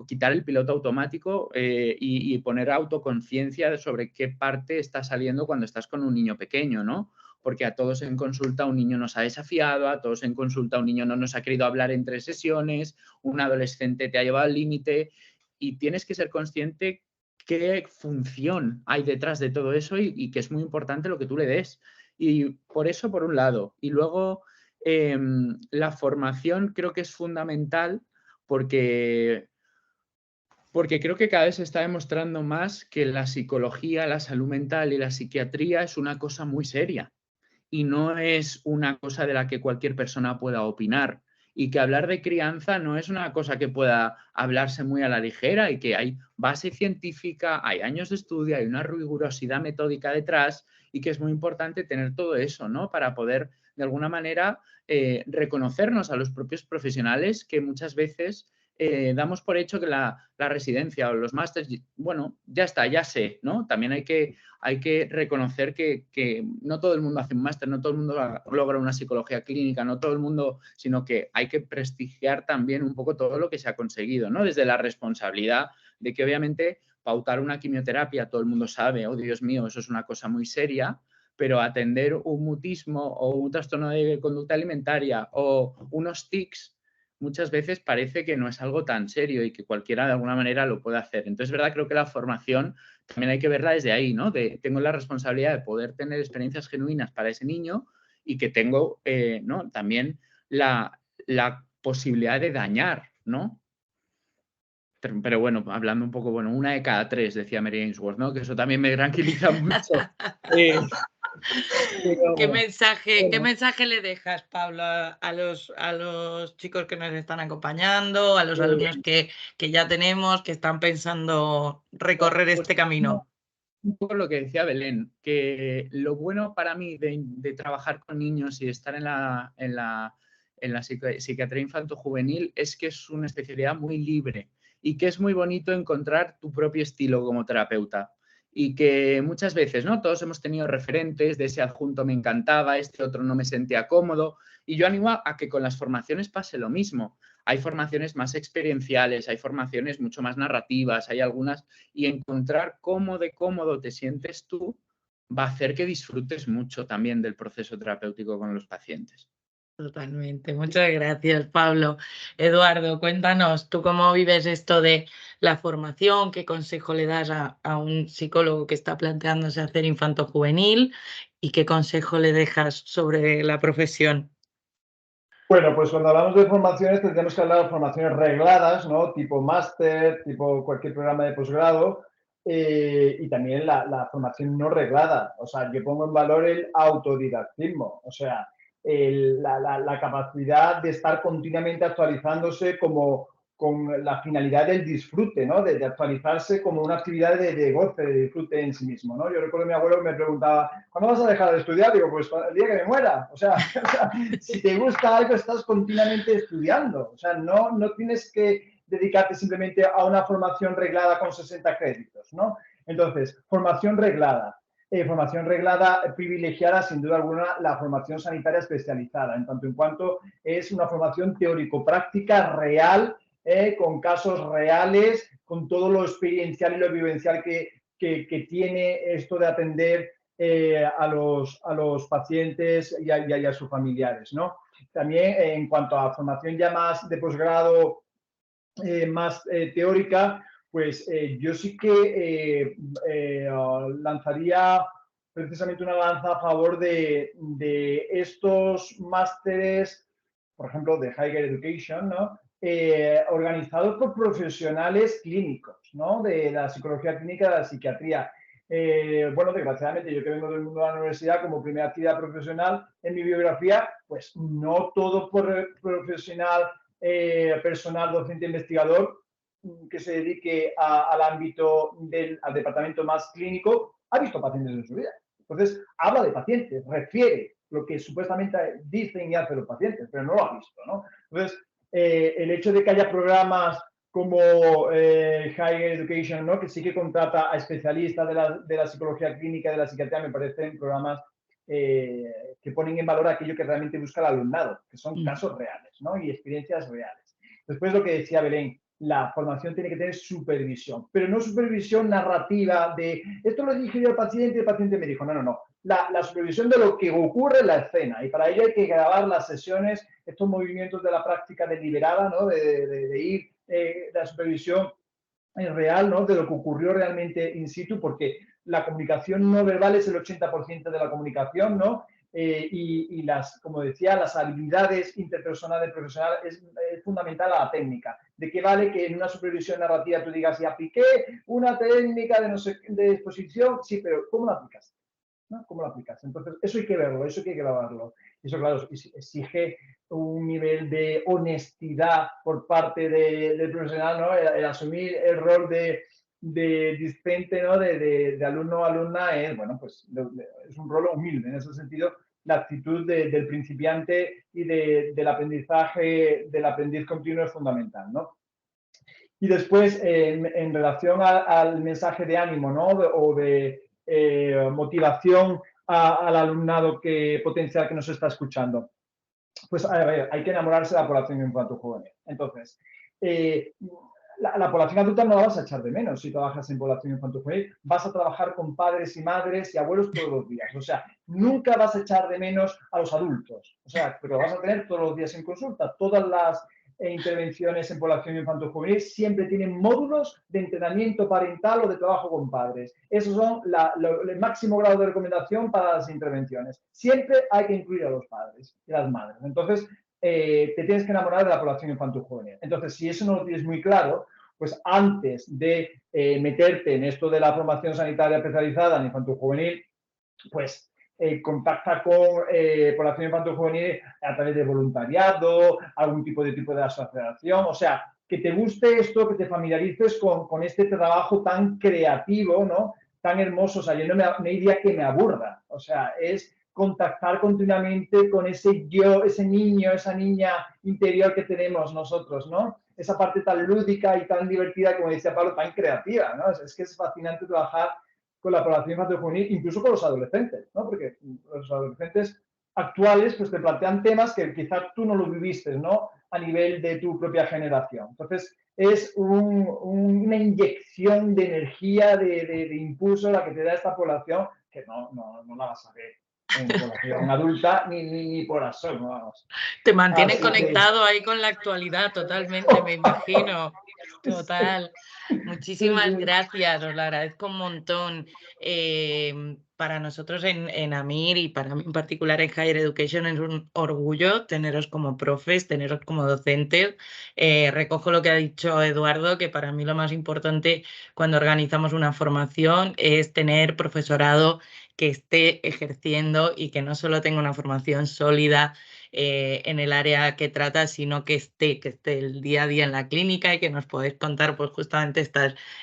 quitar el piloto automático y poner autoconciencia sobre qué parte está saliendo cuando estás con un niño pequeño, ¿no? Porque a todos en consulta un niño nos ha desafiado, a todos en consulta un niño no nos ha querido hablar en 3 sesiones, un adolescente te ha llevado al límite y tienes que ser consciente qué función hay detrás de todo eso y que es muy importante lo que tú le des. Y por eso, por un lado. Y luego, la formación creo que es fundamental porque creo que cada vez se está demostrando más que la psicología, la salud mental y la psiquiatría es una cosa muy seria y no es una cosa de la que cualquier persona pueda opinar. Y que hablar de crianza no es una cosa que pueda hablarse muy a la ligera y que hay base científica, hay años de estudio, hay una rigurosidad metódica detrás y que es muy importante tener todo eso, ¿no? Para poder, de alguna manera, reconocernos a los propios profesionales que muchas veces damos por hecho que la residencia o los másteres, bueno, ya está, ya sé, ¿no? También hay que reconocer que no todo el mundo hace un máster, no todo el mundo logra una psicología clínica, no todo el mundo, sino que hay que prestigiar también un poco todo lo que se ha conseguido, ¿no? Desde la responsabilidad de que obviamente pautar una quimioterapia, todo el mundo sabe, oh Dios mío, eso es una cosa muy seria, pero atender un mutismo o un trastorno de conducta alimentaria o unos tics, muchas veces parece que no es algo tan serio y que cualquiera de alguna manera lo puede hacer. Entonces, es verdad, creo que la formación también hay que verla desde ahí, ¿no? Tengo la responsabilidad de poder tener experiencias genuinas para ese niño y que tengo, ¿no? También la posibilidad de dañar, ¿no? Pero bueno, hablando un poco, bueno, 1 de cada 3, decía Mary Ainsworth, ¿no? Que eso también me tranquiliza mucho. ¿Qué Pero, mensaje le dejas, Pablo, a los chicos que nos están acompañando, a los alumnos que ya tenemos, que están pensando recorrer pues, este camino? un poco lo que decía Belén, que lo bueno para mí de trabajar con niños y de estar en la psiquiatría infanto-juvenil es que es una especialidad muy libre y que es muy bonito encontrar tu propio estilo como terapeuta. Y que muchas veces, ¿no? Todos hemos tenido referentes de ese adjunto me encantaba, este otro no me sentía cómodo. Y yo animo a que con las formaciones pase lo mismo. Hay formaciones más experienciales, hay formaciones mucho más narrativas, hay algunas y encontrar cómo de cómodo te sientes tú va a hacer que disfrutes mucho también del proceso terapéutico con los pacientes. Totalmente. Muchas gracias, Pablo. Eduardo, cuéntanos, ¿tú cómo vives esto de la formación? ¿Qué consejo le das a un psicólogo que está planteándose hacer infanto-juvenil? ¿Y qué consejo le dejas sobre la profesión? Bueno, pues cuando hablamos de formaciones tendríamos que hablar de formaciones regladas, ¿no? Tipo máster, tipo cualquier programa de posgrado, y también la formación no reglada. O sea, yo pongo en valor el autodidactismo, o sea, la capacidad de estar continuamente actualizándose como con la finalidad del disfrute, ¿no? De actualizarse como una actividad de goce, de disfrute en sí mismo, ¿no? Yo recuerdo a mi abuelo que me preguntaba, ¿cuándo vas a dejar de estudiar? Digo, pues el día que me muera. O sea, si te gusta algo, estás continuamente estudiando. O sea, no tienes que dedicarte simplemente a una formación reglada con 60 créditos, ¿no? Entonces, formación reglada privilegiada, sin duda alguna, la formación sanitaria especializada, en tanto en cuanto es una formación teórico-práctica real, con casos reales, con todo lo experiencial y lo vivencial que tiene esto de atender a los pacientes y a sus familiares, ¿no? También en cuanto a formación ya más de posgrado, más teórica, pues yo sí que lanzaría precisamente una lanza a favor de estos másteres, por ejemplo, de Higher Education, ¿no? Organizados por profesionales clínicos, ¿no? De la psicología clínica, de la psiquiatría. Bueno, desgraciadamente, yo que vengo del mundo de la universidad como primera actividad profesional en mi biografía, pues no todo por profesional personal docente investigador que se dedique al ámbito al departamento más clínico ha visto pacientes en su vida. Entonces, habla de pacientes, refiere lo que supuestamente dicen y hacen los pacientes, pero no lo ha visto, ¿no? Entonces, el hecho de que haya programas como Higher Education, ¿no? Que sí que contrata a especialistas de la psicología clínica, de la psiquiatría, me parecen programas que ponen en valor aquello que realmente busca el alumnado, que son casos reales, ¿no? Y experiencias reales. Después lo que decía Belén, la formación tiene que tener supervisión, pero no supervisión narrativa de esto lo dije yo al paciente y el paciente me dijo, no. La supervisión de lo que ocurre en la escena y para ello hay que grabar las sesiones, estos movimientos de la práctica deliberada, ¿no? De ir, la supervisión real, ¿no? De lo que ocurrió realmente in situ, porque la comunicación no verbal es el 80% de la comunicación, ¿no? Y como decía, las habilidades interpersonales profesionales es fundamental a la técnica. ¿De qué vale que en una supervisión narrativa tú digas, y apliqué una técnica de, no sé, de exposición? Sí, pero ¿cómo la aplicas? ¿No? ¿Cómo lo aplicas? Entonces, eso hay que verlo, eso hay que grabarlo. Y eso, claro, exige un nivel de honestidad por parte del profesional, ¿no? El asumir el rol de discente, ¿no? De alumno o alumna es, bueno, pues es un rol humilde. En ese sentido, la actitud del principiante y del aprendizaje, del aprendiz continuo es fundamental, ¿no? Y después, en relación al mensaje de ánimo, ¿no? O de motivación al alumnado potencial que nos está escuchando. Pues a ver, hay que enamorarse de la población infanto-juvenil. Entonces, la población adulta no la vas a echar de menos si trabajas en población infanto-juvenil. Vas a trabajar con padres y madres y abuelos todos los días. O sea, nunca vas a echar de menos a los adultos. O sea, pero vas a tener todos los días en consulta. Todas las intervenciones en población infanto-juvenil siempre tienen módulos de entrenamiento parental o de trabajo con padres. Esos son el máximo grado de recomendación para las intervenciones. Siempre hay que incluir a los padres y las madres. Entonces, te tienes que enamorar de la población infantil-juvenil. Entonces, si eso no lo tienes muy claro, pues antes de meterte en esto de la formación sanitaria especializada en infantil-juvenil, pues contacta con población infantil-juvenil a través de voluntariado, algún tipo de asociación, o sea, que te guste esto, que te familiarices con este trabajo tan creativo, ¿no? Tan hermoso, o sea, yo no hay día que me aburra, o sea, es contactar continuamente con ese yo, ese niño, esa niña interior que tenemos nosotros, ¿no? Esa parte tan lúdica y tan divertida, como decía Pablo, tan creativa, ¿no? Es que es fascinante trabajar con la población infantil juvenil, incluso con los adolescentes, ¿no? Porque los adolescentes actuales pues te plantean temas que quizás tú no lo viviste, ¿no? A nivel de tu propia generación. Entonces, es una inyección de energía, de impulso la que te da esta población que no la vas a ver en población adulta ni por asomo, vamos. Te mantiene Así que- conectado ahí con la actualidad totalmente, me imagino. Total. Muchísimas Sí. gracias, os lo agradezco un montón. Para nosotros en AMIR y para mí en particular en Higher Education es un orgullo teneros como profes, teneros como docentes. Recojo lo que ha dicho Eduardo, que para mí lo más importante cuando organizamos una formación es tener profesorado que esté ejerciendo y que no solo tenga una formación sólida en el área que trata, sino que esté el día a día en la clínica y que nos podáis contar pues justamente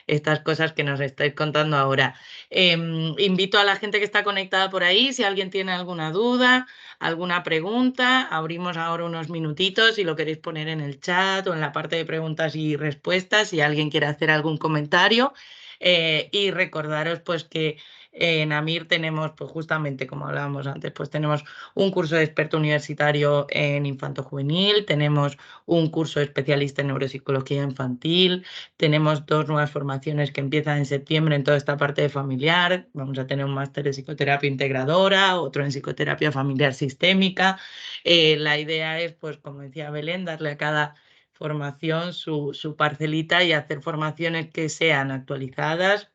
estas cosas que nos estáis contando ahora. Invito a la gente que está conectada por ahí, si alguien tiene alguna duda, alguna pregunta, abrimos ahora unos minutitos y lo queréis poner en el chat o en la parte de preguntas y respuestas, si alguien quiere hacer algún comentario. Y recordaros pues que en AMIR tenemos, pues justamente como hablábamos antes, pues tenemos un curso de experto universitario en infanto-juvenil, tenemos un curso de especialista en neuropsicología infantil, tenemos 2 nuevas formaciones que empiezan en septiembre en toda esta parte de familiar. Vamos a tener un máster de psicoterapia integradora, otro en psicoterapia familiar sistémica. La idea es, pues como decía Belén, darle a cada formación su parcelita y hacer formaciones que sean actualizadas,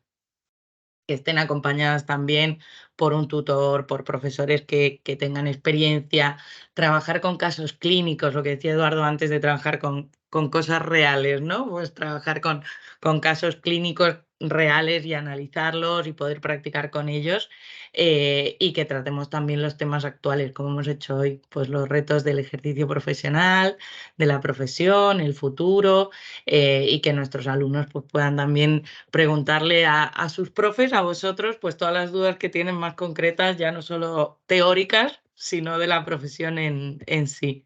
que estén acompañadas también por un tutor, por profesores que tengan experiencia, trabajar con casos clínicos, lo que decía Eduardo antes de trabajar con cosas reales, ¿no? Pues trabajar con casos clínicos reales y analizarlos y poder practicar con ellos, y que tratemos también los temas actuales, como hemos hecho hoy, pues los retos del ejercicio profesional, de la profesión, el futuro, y que nuestros alumnos pues, puedan también preguntarle a sus profes, a vosotros, pues todas las dudas que tienen más concretas, ya no solo teóricas, sino de la profesión en sí.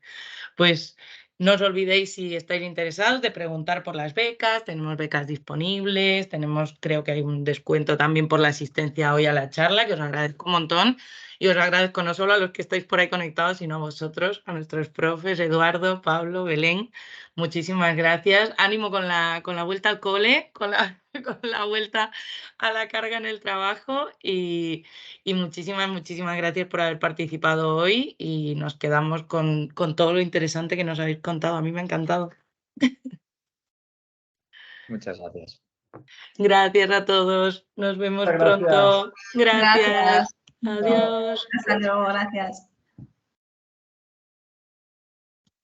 Pues no os olvidéis, si estáis interesados, de preguntar por las becas. Tenemos becas disponibles, creo que hay un descuento también por la asistencia hoy a la charla, que os agradezco un montón. Y os agradezco no solo a los que estáis por ahí conectados, sino a vosotros, a nuestros profes, Eduardo, Pablo, Belén. Muchísimas gracias. Ánimo con la vuelta al cole, con la vuelta a la carga en el trabajo. Y muchísimas gracias por haber participado hoy y nos quedamos con todo lo interesante que nos habéis contado. A mí me ha encantado. Muchas gracias. Gracias a todos. Nos vemos Muchas gracias. pronto. Gracias. Gracias. Adiós. Hasta luego, gracias.